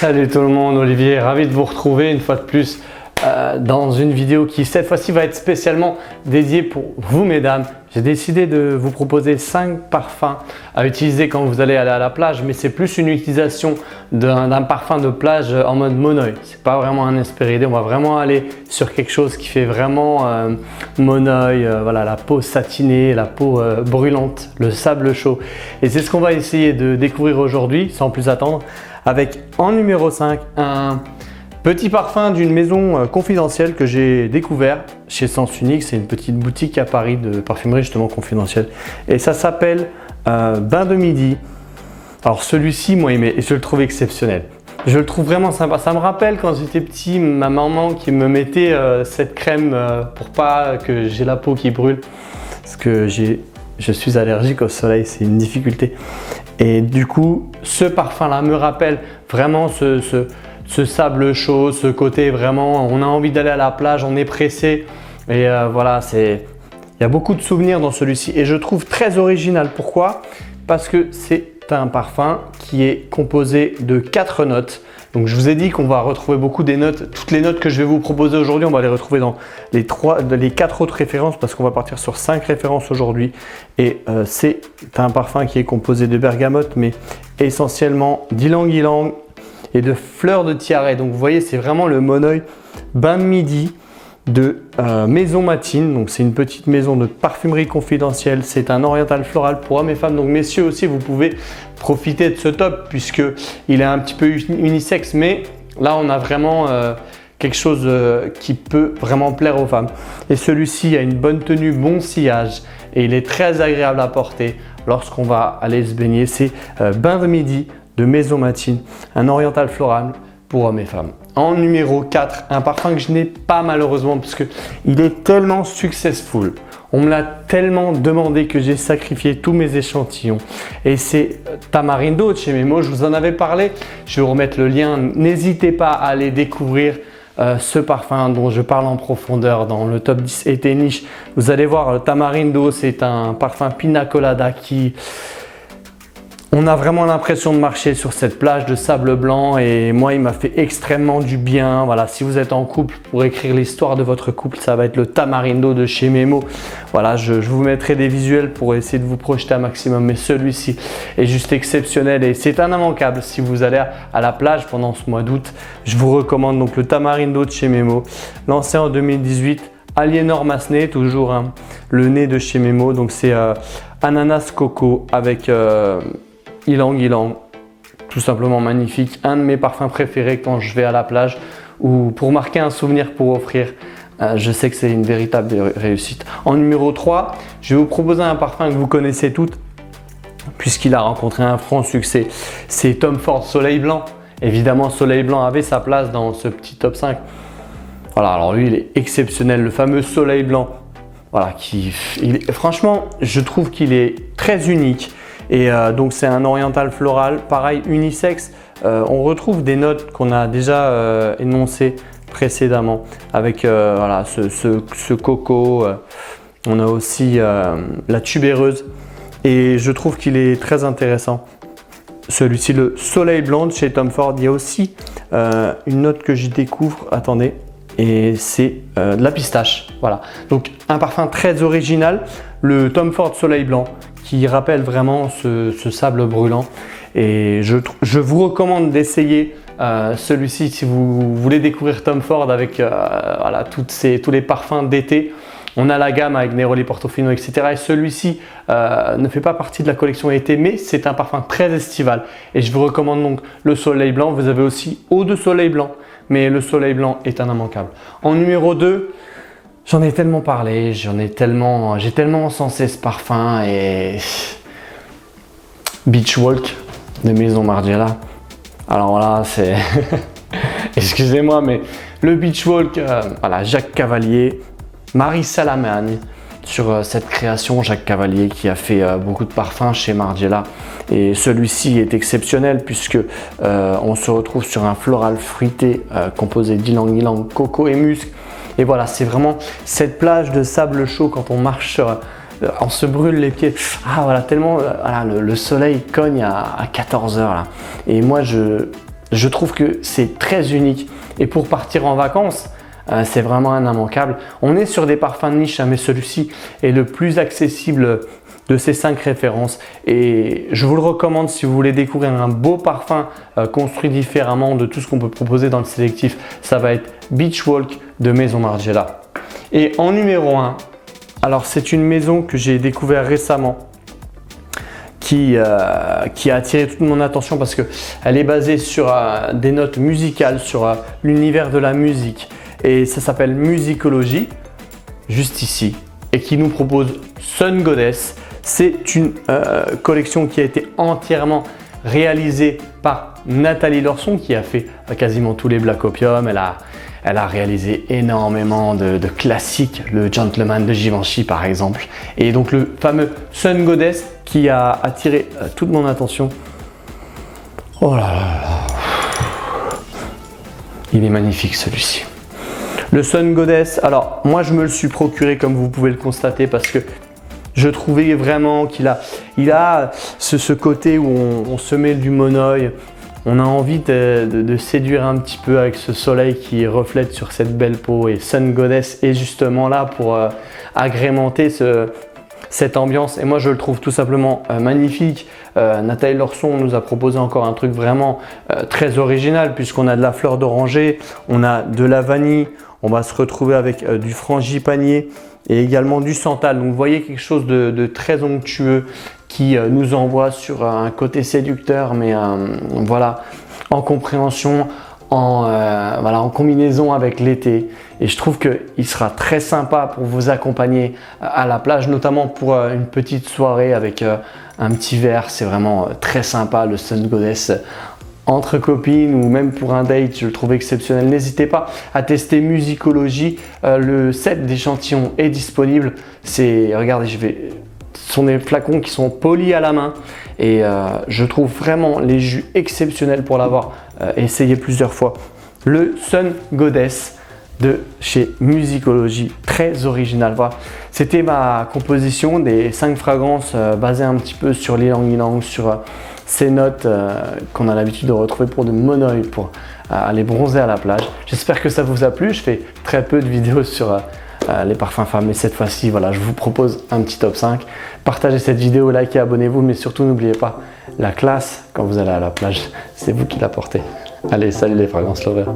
Salut tout le monde, Olivier, ravi de vous retrouver une fois de plus dans une vidéo qui cette fois-ci va être spécialement dédiée pour vous mesdames. J'ai décidé de vous proposer 5 parfums à utiliser quand vous allez aller à la plage, mais c'est plus une utilisation d'un parfum de plage en mode monoeil. C'est pas vraiment un Hesperides, on va vraiment aller sur quelque chose qui fait vraiment monoeil, voilà, la peau satinée, la peau brûlante, le sable chaud. Et c'est ce qu'on va essayer de découvrir aujourd'hui sans plus attendre, avec en numéro 5 un petit parfum d'une maison confidentielle que j'ai découvert chez Sens Unique. C'est une petite boutique à Paris de parfumerie justement confidentielle. Et ça s'appelle Bain de Midi. Alors celui-ci, moi, je le trouve exceptionnel. Je le trouve vraiment sympa. Ça me rappelle quand j'étais petit, ma maman qui me mettait cette crème pour pas que j'ai la peau qui brûle. Parce que je suis allergique au soleil, c'est une difficulté. Et du coup, ce parfum-là me rappelle vraiment ce sable chaud, ce côté vraiment, on a envie d'aller à la plage, on est pressé. Et voilà, il y a beaucoup de souvenirs dans celui-ci. Et je trouve très original. Pourquoi? Parce que c'est un parfum qui est composé de 4 notes. Donc je vous ai dit qu'on va retrouver beaucoup des notes. Toutes les notes que je vais vous proposer aujourd'hui, on va les retrouver dans les 4 autres références parce qu'on va partir sur 5 références aujourd'hui. Et c'est un parfum qui est composé de bergamote, mais essentiellement d'ylang-ylang et de fleurs de tiare. Donc vous voyez, c'est vraiment le monoeil Bain de Midi de Maison Matine. Donc c'est une petite maison de parfumerie confidentielle. C'est un oriental floral pour hommes et femmes. Donc messieurs aussi, vous pouvez profiter de ce top puisque il est un petit peu unisexe, mais là on a vraiment quelque chose qui peut vraiment plaire aux femmes. Et celui-ci a une bonne tenue, bon sillage et il est très agréable à porter lorsqu'on va aller se baigner. C'est Bain de Midi de Maison Matine, un oriental floral pour hommes et femmes. En numéro 4, un parfum que je n'ai pas malheureusement parce qu'il est tellement successful. On me l'a tellement demandé que j'ai sacrifié tous mes échantillons. Et c'est Tamarindo de chez Memo. Je vous en avais parlé. Je vais vous remettre le lien. N'hésitez pas à aller découvrir ce parfum dont je parle en profondeur dans le top 10 été niche. Vous allez voir, Tamarindo, c'est un parfum pina colada qui... On a vraiment l'impression de marcher sur cette plage de sable blanc et moi, il m'a fait extrêmement du bien. Voilà, si vous êtes en couple, pour écrire l'histoire de votre couple, ça va être le Tamarindo de chez Memo. Voilà, je vous mettrai des visuels pour essayer de vous projeter un maximum, mais celui-ci est juste exceptionnel et c'est un immanquable. Si vous allez à la plage pendant ce mois d'août, je vous recommande donc le Tamarindo de chez Memo, lancé en 2018. Aliénor Massenet, toujours hein, le nez de chez Memo. Donc c'est ananas coco avec... ylang-ylang, tout simplement magnifique, un de mes parfums préférés quand je vais à la plage ou pour marquer un souvenir pour offrir. Je sais que c'est une véritable réussite. En numéro 3, je vais vous proposer un parfum que vous connaissez toutes puisqu'il a rencontré un franc succès. C'est Tom Ford Soleil Blanc. Évidemment, Soleil Blanc avait sa place dans ce petit top 5. Voilà, alors lui, il est exceptionnel, le fameux Soleil Blanc. Voilà, franchement, je trouve qu'il est très unique. Et donc c'est un oriental floral, pareil unisexe. On retrouve des notes qu'on a déjà énoncées précédemment avec voilà, ce coco. On a aussi la tubéreuse et je trouve qu'il est très intéressant. Celui-ci, le Soleil Blanc de chez Tom Ford. Il y a aussi une note que j'y découvre, attendez, et c'est de la pistache. Voilà, donc un parfum très original, le Tom Ford Soleil Blanc, qui rappelle vraiment ce sable brûlant. Et je vous recommande d'essayer celui-ci si vous voulez découvrir Tom Ford avec voilà, tous les parfums d'été. On a la gamme avec Neroli, Portofino, etc. Et celui-ci ne fait pas partie de la collection été, mais c'est un parfum très estival. Et je vous recommande donc le Soleil Blanc. Vous avez aussi Eau de Soleil Blanc, mais le Soleil Blanc est un immanquable. En numéro 2, j'en ai tellement parlé, j'ai tellement encensé ce parfum et Beach Walk de Maison Margiela. Alors voilà, c'est excusez-moi, mais le Beach Walk, voilà, Jacques Cavalier, Marie Salamagne sur cette création, Jacques Cavalier qui a fait beaucoup de parfums chez Margiela et celui-ci est exceptionnel puisque on se retrouve sur un floral fruité composé d'ylang-ylang, coco et musc. Et voilà, c'est vraiment cette plage de sable chaud quand on marche sur, on se brûle les pieds. Ah voilà, tellement voilà, le soleil cogne à 14 h là. Et moi, je trouve que c'est très unique. Et pour partir en vacances, c'est vraiment un immanquable. On est sur des parfums de niche, mais celui-ci est le plus accessible de ces 5 références. Et je vous le recommande si vous voulez découvrir un beau parfum construit différemment de tout ce qu'on peut proposer dans le sélectif. Ça va être Beach Walk de Maison Margiela. Et en numéro 1, alors c'est une maison que j'ai découvert récemment, qui a attiré toute mon attention parce qu'elle est basée sur des notes musicales, sur l'univers de la musique. Et ça s'appelle Musicology, juste ici, et qui nous propose Sun Goddess. C'est une collection qui a été entièrement réalisée par Nathalie Lorson, qui a fait quasiment tous les Black Opium. Elle a réalisé énormément de classiques, le Gentleman de Givenchy par exemple. Et donc le fameux Sun Goddess qui a attiré toute mon attention. Oh là là là, il est magnifique celui-ci. Le Sun Goddess, alors moi je me le suis procuré comme vous pouvez le constater parce que je trouvais vraiment qu'il a ce côté où on se met du monoeil. On a envie de séduire un petit peu avec ce soleil qui reflète sur cette belle peau, et Sun Goddess est justement là pour agrémenter cette ambiance, et moi je le trouve tout simplement magnifique. Nathalie Lorson nous a proposé encore un truc vraiment très original, puisqu'on a de la fleur d'oranger, on a de la vanille, on va se retrouver avec du frangipanier et également du santal. Donc vous voyez quelque chose de très onctueux qui nous envoie sur un côté séducteur, mais voilà, en compréhension, en combinaison avec l'été. Et je trouve qu'il sera très sympa pour vous accompagner à la plage, notamment pour une petite soirée avec un petit verre. C'est vraiment très sympa, le Sun Goddess. Entre copines ou même pour un date, je le trouve exceptionnel. N'hésitez pas à tester Musicology. Le set d'échantillons est disponible. Regardez, ce sont des flacons qui sont polis à la main, et je trouve vraiment les jus exceptionnels pour l'avoir essayé plusieurs fois. Le Sun Goddess de chez Musicology, très original. Voilà. C'était ma composition des 5 fragrances basées un petit peu sur l'ylang-ylang, sur ces notes qu'on a l'habitude de retrouver pour de monoeil, pour aller bronzer à la plage. J'espère que ça vous a plu. Je fais très peu de vidéos sur les parfums femmes, mais cette fois-ci, voilà, je vous propose un petit top 5. Partagez cette vidéo, likez, abonnez-vous, mais surtout n'oubliez pas, la classe quand vous allez à la plage, c'est vous qui la portez. Allez, salut les fragrances lovers.